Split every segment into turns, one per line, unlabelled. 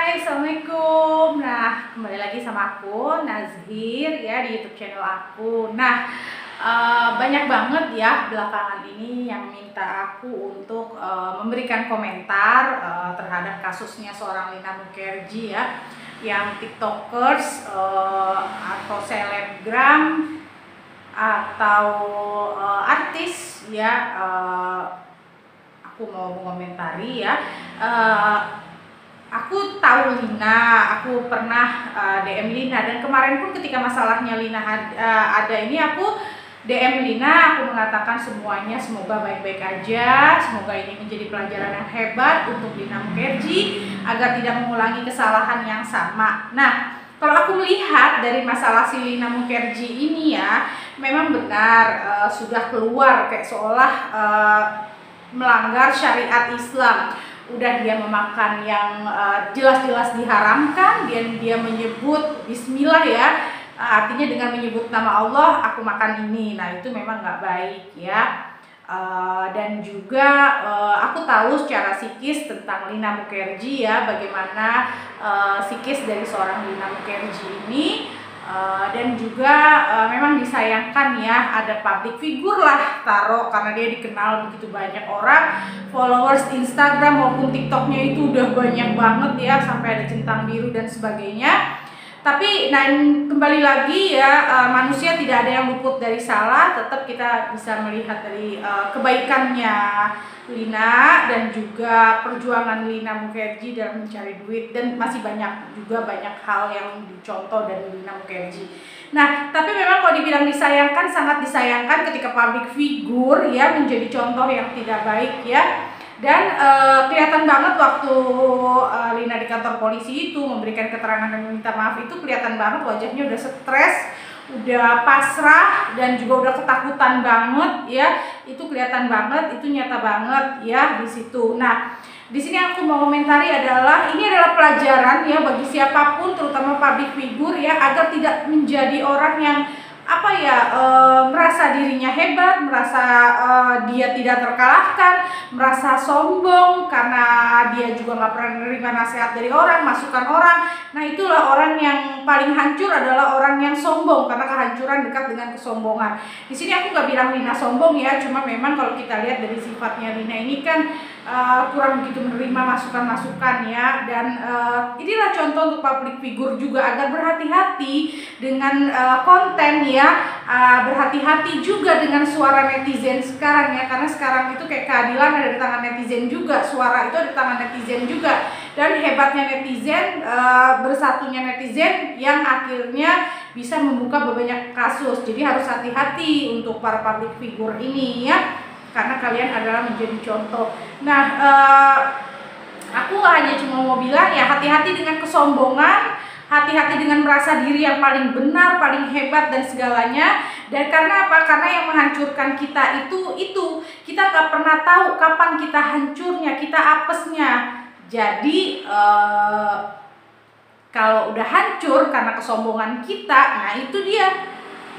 Hai, Assalamualaikum. Nah, kembali lagi sama aku, Nazhir ya di YouTube channel aku. Nah, banyak banget ya belakangan ini yang minta aku untuk memberikan komentar terhadap kasusnya seorang Lina Mukherjee ya, yang TikTokers atau selebgram atau artis ya. Aku mau mengomentari ya. Aku tahu Lina, aku pernah DM Lina, dan kemarin pun ketika masalahnya Lina ada ini, aku DM Lina, aku mengatakan semuanya semoga baik-baik aja, semoga ini menjadi pelajaran yang hebat untuk Lina Mukherjee agar tidak mengulangi kesalahan yang sama. Nah, kalau aku melihat dari masalah si Lina Mukherjee ini ya, memang benar sudah keluar kayak seolah melanggar syariat Islam. Udah dia memakan yang jelas-jelas diharamkan, dia menyebut bismillah ya, artinya dengan menyebut nama Allah aku makan ini. Nah, itu memang nggak baik ya. Dan juga aku tahu secara psikis tentang Lina Mukherjee ya, bagaimana psikis dari seorang Lina Mukherjee ini. Dan juga memang disayangkan ya, ada public figure lah taruh, karena dia dikenal begitu banyak orang, followers Instagram maupun TikToknya itu udah banyak banget ya, sampai ada centang biru dan sebagainya. Tapi nah, kembali lagi ya, manusia tidak ada yang luput dari salah. Tetap kita bisa melihat dari kebaikannya Lina dan juga perjuangan Lina Mukherjee dalam mencari duit, dan masih banyak hal yang dicontoh dari Lina Mukherjee. Nah, tapi memang kalau dibilang disayangkan, sangat disayangkan ketika public figure ya menjadi contoh yang tidak baik ya. Dan kelihatan banget waktu Lina di kantor polisi itu memberikan keterangan dan meminta maaf, itu kelihatan banget wajahnya udah stres, udah pasrah, dan juga udah ketakutan banget ya. Itu kelihatan banget, itu nyata banget ya di situ. Nah, di sini aku mau komentari adalah ini adalah pelajaran ya bagi siapapun, terutama public figure ya, agar tidak menjadi orang yang merasa dirinya hebat, merasa dia tidak terkalahkan, merasa sombong karena dia juga nggak pernah menerima nasihat dari orang, masukan orang. Nah, itulah orang yang paling hancur, adalah orang yang sombong, karena kehancuran dekat dengan kesombongan. Di sini aku nggak bilang Lina sombong ya, cuma memang kalau kita lihat dari sifatnya Lina ini kan kurang begitu menerima masukan-masukan ya. Dan inilah contoh untuk public figure juga agar berhati-hati dengan konten ya. Berhati-hati juga dengan suara netizen sekarang ya, karena sekarang itu kayak keadilan ada di tangan netizen juga, suara itu ada di tangan netizen juga. Dan hebatnya netizen, bersatunya netizen yang akhirnya bisa membuka banyak kasus. Jadi harus hati-hati untuk para public figure ini ya, karena kalian adalah menjadi contoh. Nah, aku hanya cuma mau bilang ya, hati-hati dengan kesombongan, hati-hati dengan merasa diri yang paling benar, paling hebat dan segalanya. Dan karena apa? Karena yang menghancurkan kita itu kita gak pernah tahu kapan kita hancurnya, kita apesnya. Jadi kalau udah hancur karena kesombongan kita, nah itu dia.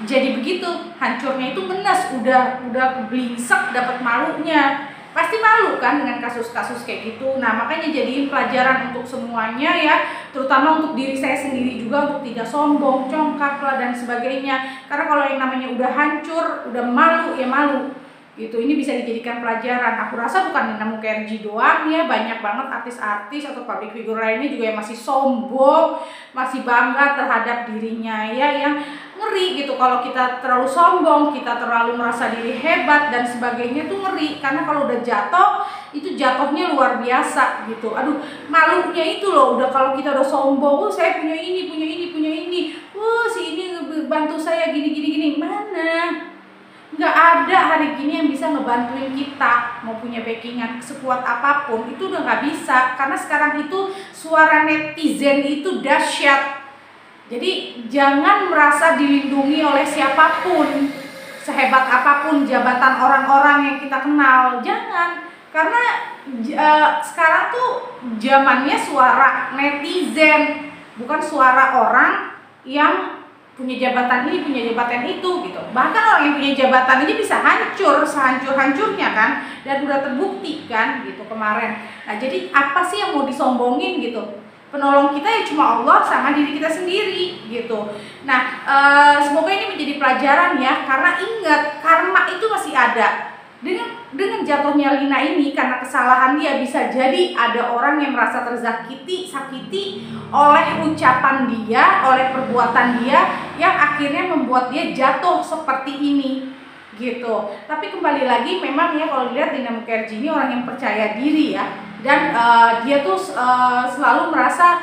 Jadi begitu, hancurnya itu menes, udah keblingsek, dapat malunya. Pasti malu kan dengan kasus-kasus kayak gitu. Nah, makanya jadiin pelajaran untuk semuanya ya, terutama untuk diri saya sendiri juga, untuk tidak sombong, congkak lah dan sebagainya. Karena kalau yang namanya udah hancur, udah malu ya malu gitu. Ini bisa dijadikan pelajaran. Aku rasa bukan Lina Mukherjee doang ya, banyak banget artis-artis atau public figure lainnya juga yang masih sombong, masih bangga terhadap dirinya ya, yang ngeri gitu. Kalau kita terlalu sombong, kita terlalu merasa diri hebat dan sebagainya tuh ngeri, karena kalau udah jatuh itu jatuhnya luar biasa gitu. Aduh, malunya itu loh, udah kalau kita udah sombong, saya punya ini, si ini bantu saya gini, mana? Nggak ada hari gini yang bisa ngebantuin kita, mau punya backingan sekuat apapun itu udah nggak bisa, karena sekarang itu suara netizen itu dahsyat. Jadi jangan merasa dilindungi oleh siapapun, sehebat apapun jabatan orang-orang yang kita kenal, jangan. Karena sekarang tuh zamannya suara netizen, bukan suara orang yang punya jabatan ini, punya jabatan itu gitu. Bahkan orang yang punya jabatan ini bisa hancur sehancur-hancurnya kan, dan udah terbukti kan gitu kemarin. Nah, jadi apa sih yang mau disombongin gitu? Penolong kita ya cuma Allah sama diri kita sendiri gitu. Nah, semoga ini menjadi pelajaran ya, karena ingat karma itu masih ada. Dengan jatuhnya Lina ini karena kesalahan dia, bisa jadi ada orang yang merasa sakiti oleh ucapan dia, oleh perbuatan dia yang akhirnya membuat dia jatuh seperti ini gitu. Tapi kembali lagi memang ya, kalau dilihat Lina Mukherjee ini orang yang percaya diri ya, dan dia tuh selalu merasa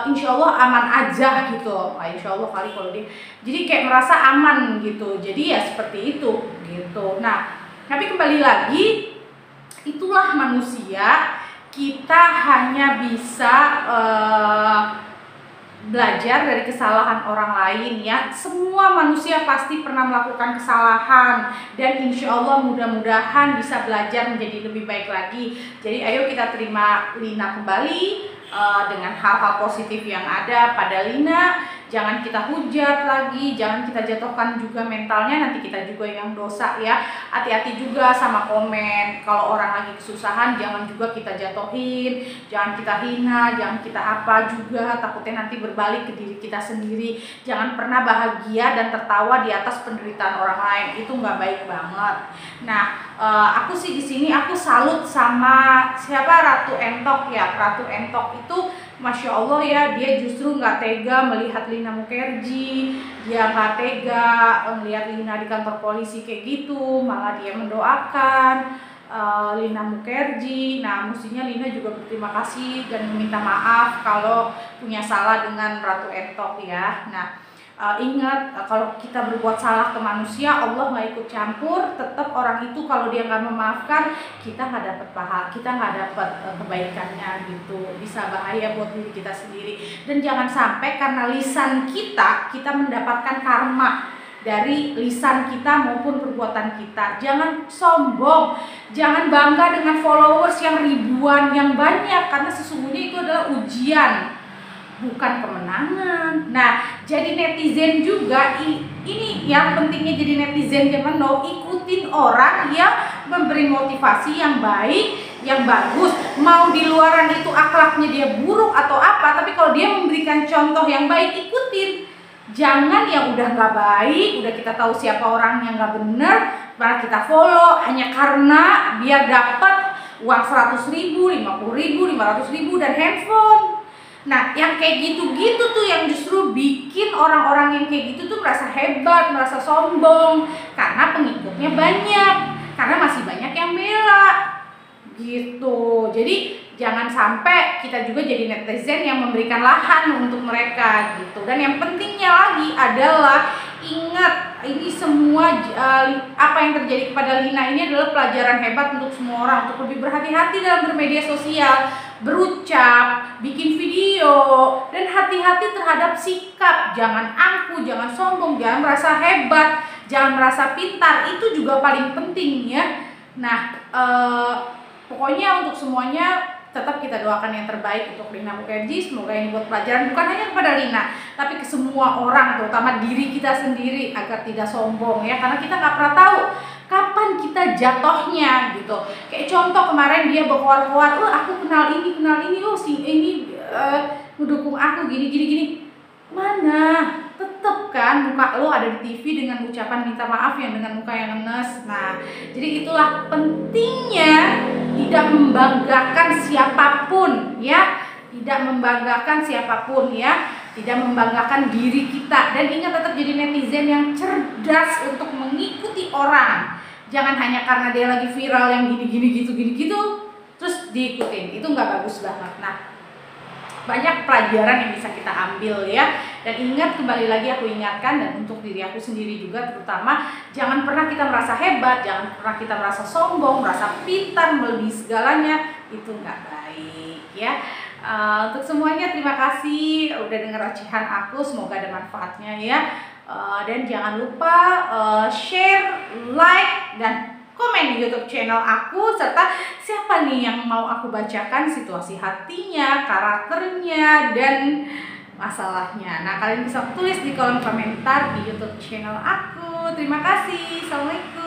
insya Allah aman aja gitu. Insya Allah kali kalau dia, jadi kayak merasa aman gitu. Jadi ya seperti itu gitu. Nah, tapi kembali lagi, itulah manusia. Kita hanya bisa belajar dari kesalahan orang lain ya. Semua manusia pasti pernah melakukan kesalahan, dan insya Allah mudah-mudahan bisa belajar menjadi lebih baik lagi. Jadi ayo kita terima Lina kembali dengan hal-hal positif yang ada pada Lina. Jangan kita hujat lagi, jangan kita jatuhkan juga mentalnya, nanti kita juga yang dosa ya. Hati-hati juga sama komen. Kalau orang lagi kesusahan, jangan juga kita jatuhin, jangan kita hina, jangan kita apa juga, takutnya nanti berbalik ke diri kita sendiri. Jangan pernah bahagia dan tertawa di atas penderitaan orang lain, itu nggak baik banget. Nah, aku sih di sini aku salut sama siapa, Ratu Entok ya. Ratu Entok itu Masya Allah ya, dia justru nggak tega melihat Lina Mukherjee, dia nggak tega melihat Lina di kantor polisi kayak gitu, malah dia mendoakan Lina Mukherjee. Nah, mestinya Lina juga berterima kasih dan meminta maaf kalau punya salah dengan Ratu Entok ya. Nah, ingat kalau kita berbuat salah ke manusia, Allah nggak ikut campur. Tetap orang itu kalau dia nggak memaafkan, kita nggak dapat pahala, kita nggak dapat kebaikannya gitu. Bisa bahaya buat diri kita sendiri. Dan jangan sampai karena lisan kita mendapatkan karma dari lisan kita maupun perbuatan kita. Jangan sombong, jangan bangga dengan followers yang ribuan, yang banyak, karena sesungguhnya itu adalah ujian, bukan kemenangan. Nah, jadi netizen juga, ini yang pentingnya jadi netizen zaman now, ikutin orang yang memberi motivasi yang baik, yang bagus. Mau di luaran itu akhlaknya dia buruk atau apa, tapi kalau dia memberikan contoh yang baik, ikutin. Jangan yang udah nggak baik, udah kita tahu siapa orang yang nggak bener, malah kita follow hanya karena biar dapat uang 100.000, 50.000, 500.000 dan handphone. Nah, yang kayak gitu-gitu tuh yang justru bikin orang-orang yang kayak gitu tuh merasa hebat, merasa sombong, karena pengikutnya banyak, karena masih banyak yang bela gitu. Jadi jangan sampai kita juga jadi netizen yang memberikan lahan untuk mereka gitu. Dan yang pentingnya lagi adalah ingat, ini semua apa yang terjadi kepada Lina ini adalah pelajaran hebat untuk semua orang, untuk lebih berhati-hati dalam bermedia sosial, berucap, bikin video, dan hati-hati terhadap sikap. Jangan angkuh, jangan sombong, jangan merasa hebat, jangan merasa pintar. Itu juga paling penting ya. Nah, pokoknya untuk semuanya tetap kita doakan yang terbaik untuk Lina Mukherjee. Semoga ini buat pelajaran bukan hanya kepada Lina, tapi ke semua orang, terutama diri kita sendiri, agar tidak sombong ya. Karena kita nggak pernah tahu kapan kita jatuhnya gitu. Kayak contoh kemarin dia berkoar-koar, aku kenal ini, si ini mendukung aku gini. Mana? Tetep kan muka lo ada di TV dengan ucapan minta maaf yang dengan muka yang ngenes. Nah, jadi itulah pentingnya tidak membanggakan siapapun ya, tidak membanggakan siapapun ya, tidak membanggakan diri kita. Dan ingat, tetap jadi netizen yang cerdas untuk mengikuti orang. Jangan hanya karena dia lagi viral yang gini gitu terus diikutin, itu nggak bagus banget. Nah, banyak pelajaran yang bisa kita ambil ya. Dan ingat, kembali lagi aku ingatkan, dan untuk diri aku sendiri juga terutama, jangan pernah kita merasa hebat, jangan pernah kita merasa sombong, merasa pintar, melebihi segalanya. Itu nggak baik ya. Untuk semuanya terima kasih udah denger ocehan aku, semoga ada manfaatnya ya. Dan jangan lupa share, like, dan komen di YouTube channel aku, serta siapa nih yang mau aku bacakan situasi hatinya, karakternya, dan masalahnya. Nah, kalian bisa tulis di kolom komentar di YouTube channel aku. Terima kasih. Assalamualaikum.